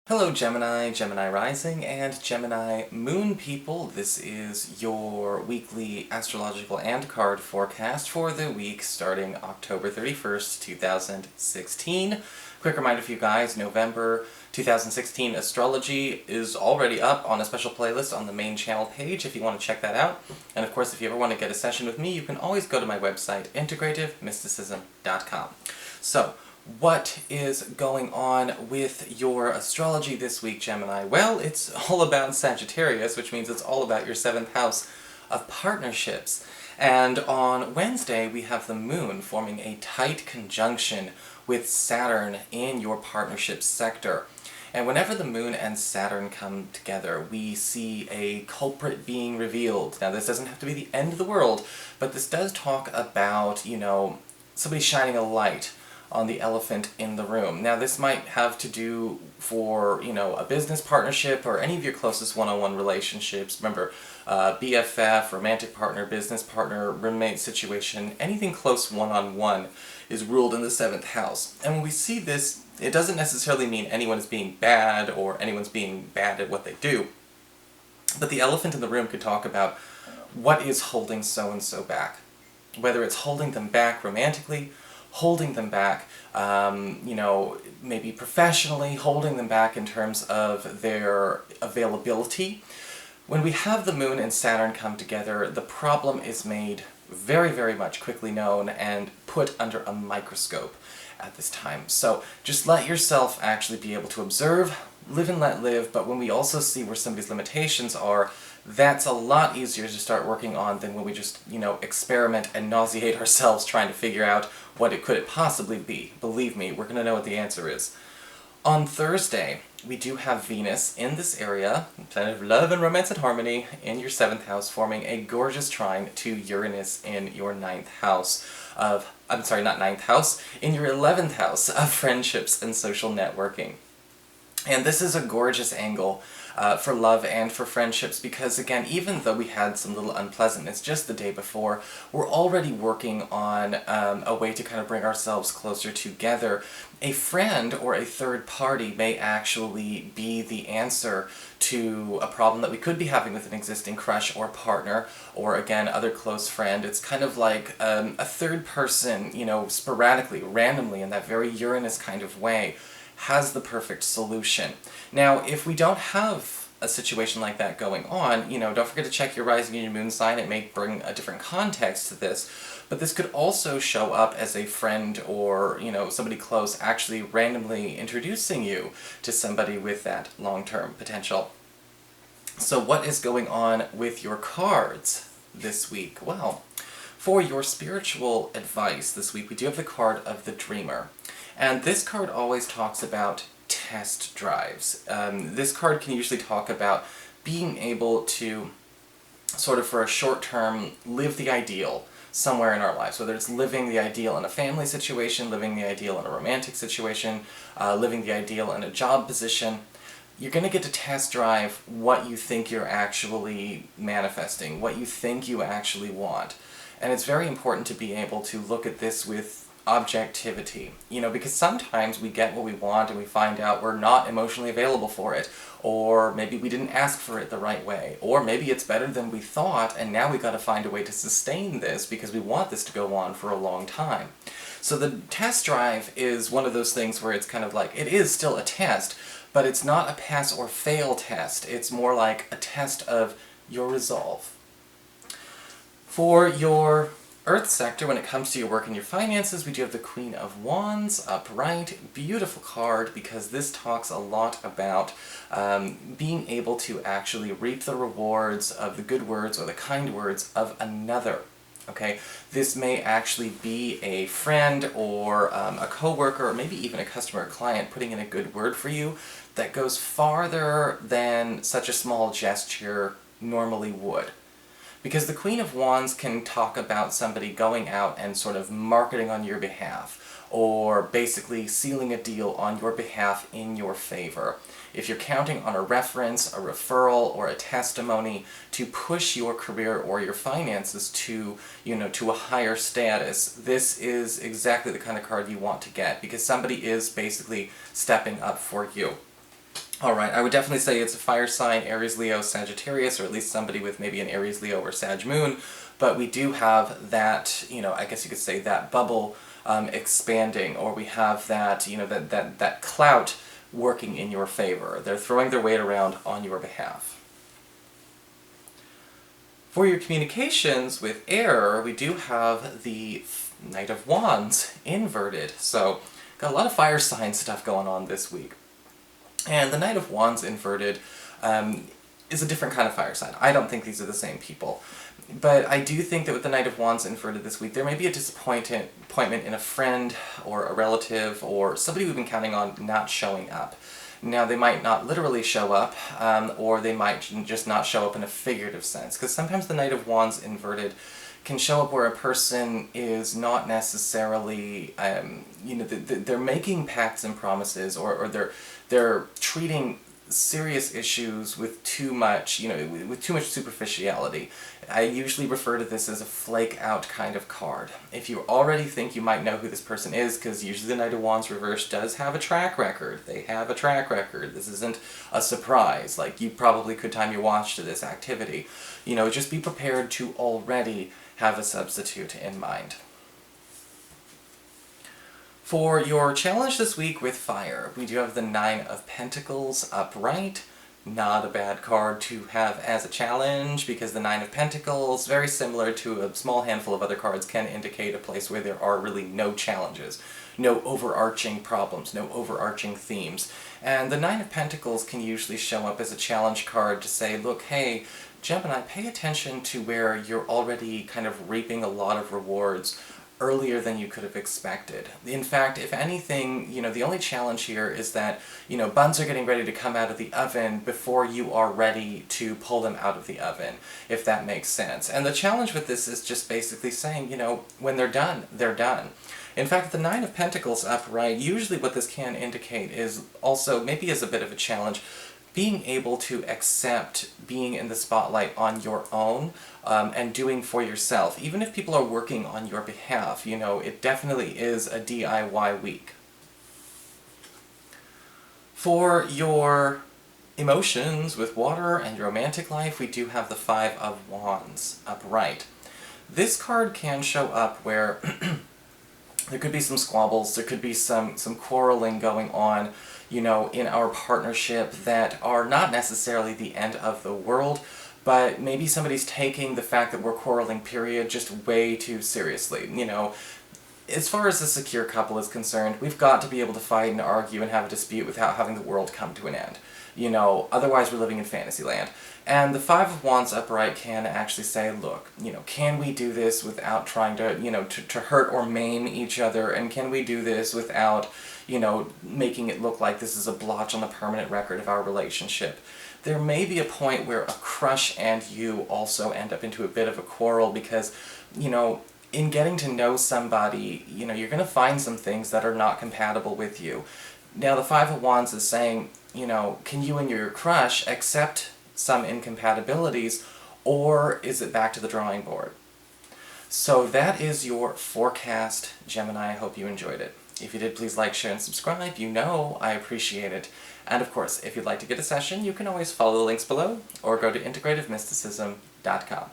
Hello Gemini, Gemini Rising, and Gemini Moon people. This is your weekly astrological and card forecast for the week starting October 31st, 2016. Quick reminder for you guys, November 2016 Astrology is already up on a special playlist on the main channel page if you want to check that out. And of course, if you ever want to get a session with me, you can always go to my website, integrativemysticism.com. So, what is going on with your astrology this week, Gemini? Well, it's all about Sagittarius, which means it's all about your 7th house of partnerships. And on Wednesday, we have the moon forming a tight conjunction with Saturn in your partnership sector. And whenever the moon and Saturn come together, we see a culprit being revealed. Now, this doesn't have to be the end of the world, but this does talk about, somebody shining a light on the elephant in the room. Now this might have to do for, a business partnership or any of your closest one-on-one relationships. Remember, BFF, romantic partner, business partner, roommate situation, anything close one-on-one is ruled in the 7th house. And when we see this, it doesn't necessarily mean anyone is being bad or anyone's being bad at what they do. But the elephant in the room could talk about what is holding so-and-so back. Whether it's holding them back romantically, holding them back, maybe professionally, holding them back in terms of their availability. When we have the moon and Saturn come together, the problem is made very, very much quickly known and put under a microscope at this time. So just let yourself actually be able to observe, live and let live, but when we also see where somebody's limitations are, that's a lot easier to start working on than when we just, experiment and nauseate ourselves trying to figure out what it could possibly be. Believe me, we're going to know what the answer is. On Thursday, we do have Venus in this area, planet of love and romance and harmony, in your 7th house, forming a gorgeous trine to Uranus in your 9th house of, in your 11th house of friendships and social networking. And this is a gorgeous angle for love and for friendships because, again, even though we had some little unpleasantness just the day before, we're already working on a way to kind of bring ourselves closer together. A friend or a third party may actually be the answer to a problem that we could be having with an existing crush or partner, or again, other close friend. It's kind of like a third person, sporadically, randomly, in that very Uranus kind of way, has the perfect solution. Now, if we don't have a situation like that going on, don't forget to check your rising and your moon sign. It may bring a different context to this, but this could also show up as a friend or, somebody close actually randomly introducing you to somebody with that long-term potential. So what is going on with your cards this week? Well, for your spiritual advice this week, we do have the card of the Dreamer. And this card always talks about test drives. This card can usually talk about being able to, sort of for a short term, live the ideal somewhere in our lives. Whether it's living the ideal in a family situation, living the ideal in a romantic situation, living the ideal in a job position. You're going to get to test drive what you think you're actually manifesting, what you think you actually want. And it's very important to be able to look at this with objectivity, because sometimes we get what we want and we find out we're not emotionally available for it, or maybe we didn't ask for it the right way, or maybe it's better than we thought and now we got to find a way to sustain this because we want this to go on for a long time. So the test drive is one of those things where it's kind of like, it is still a test, but it's not a pass or fail test. It's more like a test of your resolve. For your Earth sector, when it comes to your work and your finances, we do have the Queen of Wands upright. Beautiful card because this talks a lot about being able to actually reap the rewards of the good words or the kind words of another. Okay, this may actually be a friend or a coworker or maybe even a customer or client putting in a good word for you that goes farther than such a small gesture normally would. Because the Queen of Wands can talk about somebody going out and sort of marketing on your behalf, or basically sealing a deal on your behalf in your favor. If you're counting on a reference, a referral, or a testimony to push your career or your finances to, to a higher status, this is exactly the kind of card you want to get, because somebody is basically stepping up for you. Alright, I would definitely say it's a fire sign, Aries, Leo, Sagittarius, or at least somebody with maybe an Aries, Leo, or Sag moon, but we do have that, I guess you could say that bubble expanding, or we have that, that clout working in your favor. They're throwing their weight around on your behalf. For your communications with air, we do have the Knight of Wands inverted, so got a lot of fire sign stuff going on this week. And the Knight of Wands inverted is a different kind of fire sign. I don't think these are the same people. But I do think that with the Knight of Wands inverted this week, there may be a disappointment in a friend or a relative or somebody we've been counting on not showing up. Now, they might not literally show up, or they might just not show up in a figurative sense, because sometimes the Knight of Wands inverted can show up where a person is not necessarily, they're making pacts and promises, or they're treating serious issues with too much, with too much superficiality. I usually refer to this as a flake out kind of card. If you already think you might know who this person is, because usually the Knight of Wands reverse does have a track record. They have a track record. This isn't a surprise. Like, you probably could time your watch to this activity. Just be prepared to already have a substitute in mind. For your challenge this week with fire, we do have the Nine of Pentacles upright. Not a bad card to have as a challenge, because the Nine of Pentacles, very similar to a small handful of other cards, can indicate a place where there are really no challenges, no overarching problems, no overarching themes. And the Nine of Pentacles can usually show up as a challenge card to say, look, hey, Gemini, pay attention to where you're already kind of reaping a lot of rewards earlier than you could have expected. In fact, if anything, the only challenge here is that, buns are getting ready to come out of the oven before you are ready to pull them out of the oven, if that makes sense. And the challenge with this is just basically saying, when they're done, they're done. In fact, the Nine of Pentacles upright, usually what this can indicate is also, maybe as a bit of a challenge, being able to accept being in the spotlight on your own, and doing for yourself. Even if people are working on your behalf, it definitely is a DIY week. For your emotions with water and your romantic life, we do have the Five of Wands upright. This card can show up where there could be some squabbles, there could be some quarreling going on, in our partnership that are not necessarily the end of the world, but maybe somebody's taking the fact that we're quarreling, period, just way too seriously. As far as a secure couple is concerned, we've got to be able to fight and argue and have a dispute without having the world come to an end. Otherwise we're living in fantasy land. And the Five of Wands upright can actually say, look, can we do this without trying to, to hurt or maim each other, and can we do this without, making it look like this is a blotch on the permanent record of our relationship. There may be a point where a crush and you also end up into a bit of a quarrel because, in getting to know somebody, you're going to find some things that are not compatible with you. Now, the Five of Wands is saying, can you and your crush accept some incompatibilities, or is it back to the drawing board? So that is your forecast, Gemini. I hope you enjoyed it. If you did, please like, share, and subscribe. I appreciate it. And of course, if you'd like to get a session, you can always follow the links below, or go to integrativemysticism.com.